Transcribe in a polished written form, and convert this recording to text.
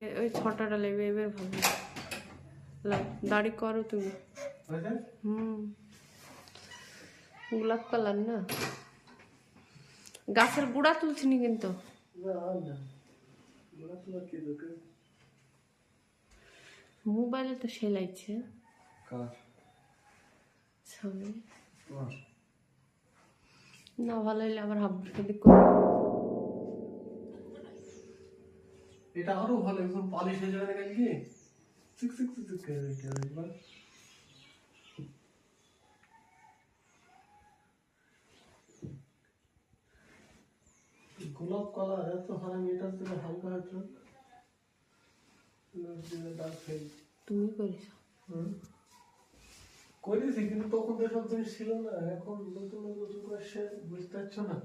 ওই ছটাটা লাগবে এবার ভালো দাড়ি করো তুমি। গোলাপ কালার না, গাছের গুড়া তুলছিনি কিন্তু মোবাইলে তো সেলাইছে না, ভালো হইলে আবার হাবুকে দিক এটা আরো ভালো, একদম পলিশ হয়ে যাবে না কালকে সিক সিক সিক করে এটা একবার গোলাপ কালার এত হারামি, এটা তো হালকা হালকা ডার্ক ফেল তুমি করিস করেছি, কিন্তু তখন তো সব জিনিস ছিল না, এখন নতুন নতুন করে বুঝতে পারছো না।